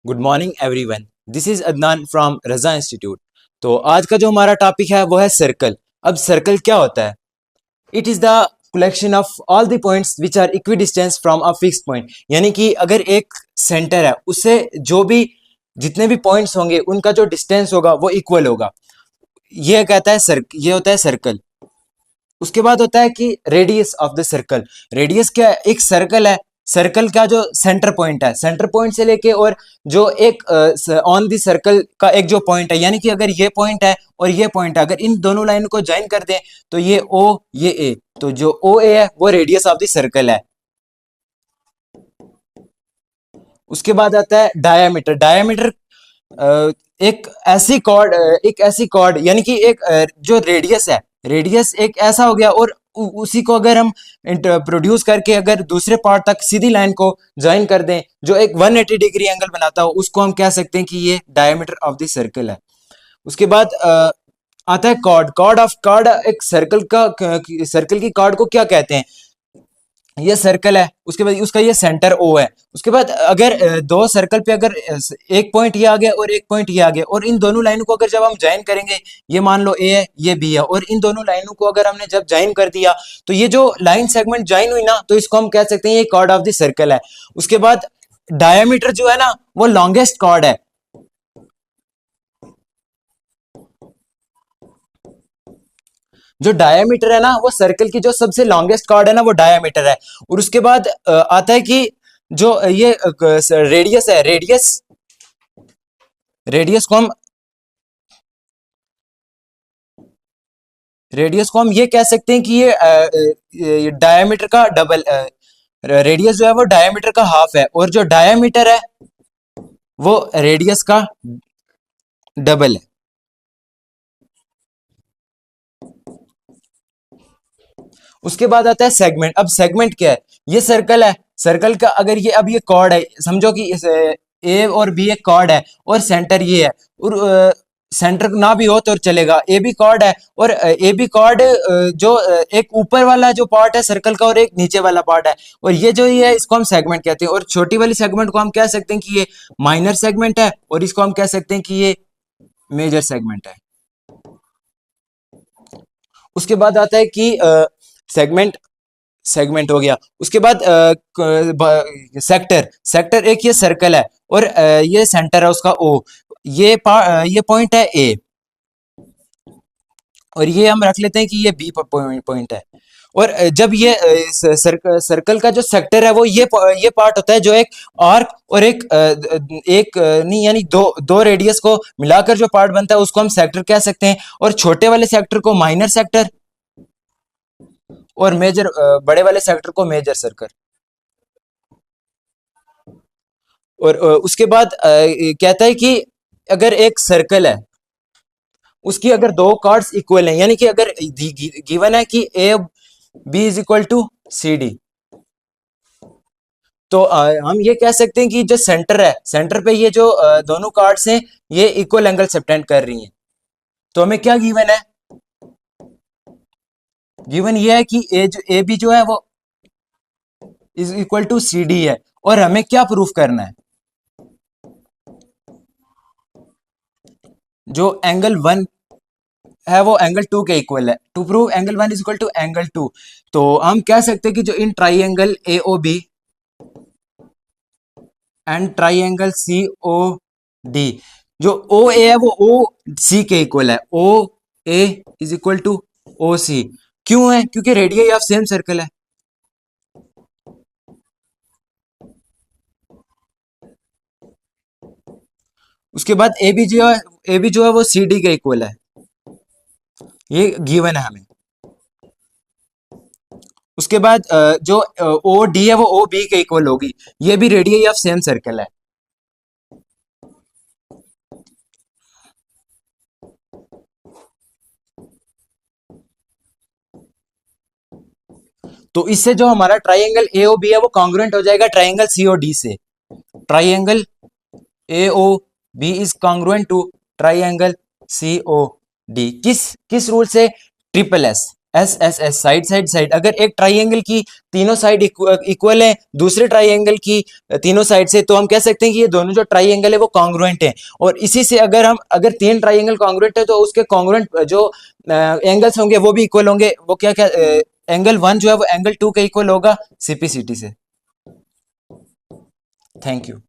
Good morning everyone. This is Adnan from Raza institute. तो आज का जो हमारा टॉपिक है वो है सर्कल। अब सर्कल क्या होता है? It is the collection of all the points which are equidistance from a fixed point. यानी कि अगर एक सेंटर है उससे जो भी जितने भी पॉइंट्स होंगे उनका जो डिस्टेंस होगा वो इक्वल होगा। ये कहता है ये होता है सर्कल। उसके बाद होता है कि radius of the circle. Radius क्या है? एक सर्कल है, सर्कल का जो सेंटर पॉइंट है, सेंटर पॉइंट से लेके और जो एक ऑन द सर्कल का एक जो पॉइंट है, यानी कि अगर ये पॉइंट है और ये पॉइंट है, अगर इन दोनों लाइन को ज्वाइन कर दें तो ये ओ ये ए, तो जो ओ ए है वो रेडियस ऑफ द सर्कल है। उसके बाद आता है डायामीटर। डायामीटर एक ऐसी कॉर्ड यानी कि एक जो रेडियस है, रेडियस एक ऐसा हो गया और उसी को अगर हम प्रोड्यूस करके अगर दूसरे पार्ट तक सीधी लाइन को ज्वाइन कर दें जो एक 180 डिग्री एंगल बनाता हो, उसको हम कह सकते हैं कि ये डायमीटर ऑफ द सर्कल है। उसके बाद आता है कॉर्ड। कॉर्ड एक सर्कल की कॉर्ड को क्या कहते हैं? ये सर्कल है, उसके बाद उसका ये सेंटर ओ है। उसके बाद अगर दो सर्कल पे अगर एक पॉइंट ये आ गया और एक पॉइंट ये आ गया और इन दोनों लाइनों को अगर जब हम ज्वाइन करेंगे, ये मान लो ए है ये बी है, और इन दोनों लाइनों को अगर हमने जब ज्वाइन कर दिया तो ये जो लाइन सेगमेंट ज्वाइन हुई ना, तो इसको हम कह सकते हैं ये कॉर्ड ऑफ द सर्कल है। उसके बाद डायमीटर जो है ना वो लॉन्गेस्ट कॉर्ड है। जो डायामीटर है ना वो सर्कल की जो सबसे लॉन्गेस्ट कॉर्ड है ना वो डायामीटर है। और उसके बाद आता है कि जो ये रेडियस है, रेडियस को हम रेडियस को हम ये कह सकते हैं कि ये डायामीटर का डबल, रेडियस जो है वो डायामीटर का हाफ है, और जो डायामीटर है वो रेडियस का डबल है। उसके बाद आता है सेगमेंट। अब सेगमेंट क्या है? ये सर्कल है, सर्कल का अगर ये अब ये कॉर्ड है, समझो कि इस ए और बी एक कॉर्ड है और सेंटर ये है, और सेंटर ना भी हो तो चलेगा, ए बी कॉर्ड है और ए बी कॉर्ड जो एक ऊपर वाला जो पार्ट है सर्कल का और एक नीचे वाला पार्ट है, और ये है इसको हम सेगमेंट कहते हैं। और छोटी वाली सेगमेंट को हम कह सकते हैं कि ये माइनर सेगमेंट है, और इसको हम कह सकते हैं कि ये मेजर सेगमेंट है। उसके बाद आता है कि सेगमेंट सेगमेंट हो गया। उसके बाद सेक्टर। सेक्टर एक ये सर्कल है और ये सेंटर है उसका ओ, ये पॉइंट है ए, और ये हम रख लेते हैं कि ये बी पॉइंट है। और जब ये सर्कल का जो सेक्टर है वो ये पार्ट होता है जो एक आर्क और एक नहीं, यानी दो दो रेडियस को मिलाकर जो पार्ट बनता है उसको हम सेक्टर कह सकते हैं। और छोटे वाले सेक्टर को माइनर सेक्टर और बड़े वाले सेक्टर को मेजर सर्कल। और उसके बाद कहता है कि अगर एक सर्कल है उसकी अगर दो कार्ड्स इक्वल हैं, यानी कि अगर गिवन है कि A B is equal to C D, तो हम ये कह सकते हैं कि जो सेंटर है, सेंटर पे ये जो दोनों कार्ड्स हैं ये इक्वल एंगल सबटेंड कर रही हैं। तो हमें क्या गिवन है? गिवन ये है कि ए बी जो है वो is equal to C D है, और हमें क्या प्रूफ करना है? जो एंगल वन है वो एंगल टू के इक्वल है। To prove angle one is equal to angle two, तो हम कह सकते हैं कि जो इन triangle A O B and triangle C O D, जो ओ ए है वो ओ सी के इक्वल है। ओ ए इज इक्वल टू ओ सी। क्यों है? क्योंकि रेडियस ऑफ सेम सर्कल है। उसके बाद ए बी जो है वो सी डी के इक्वल है, ये गिवन है हमें। उसके बाद जो ओ डी है वो ओ बी के इक्वल होगी, ये भी रेडियस ऑफ सेम सर्कल है। तो इससे जो हमारा ट्राइंगल ए ओ बी है वो कॉन्ग्रुएंट हो जाएगा ट्राइंगल सी ओ डी से। Triangle A O B is congruent to triangle C O D. किस किस रूल से? Triple S. S S S side side side, अगर एक ट्राइंगल की तीनों साइड इक्वल है दूसरे ट्राइंगल की तीनों साइड से, तो हम कह सकते हैं कि ये दोनों जो ट्राइंगल है वो कॉन्ग्रुएंट है। और इसी से अगर तीन ट्राइंगल कॉन्ग्रुएंट है तो उसके कॉन्ग्रुएंट जो एंगल्स होंगे वो भी इक्वल होंगे। वो क्या क्या एंगल वन जो है वो एंगल टू के इक्वल होगा सीपीसीटी से। Thank you.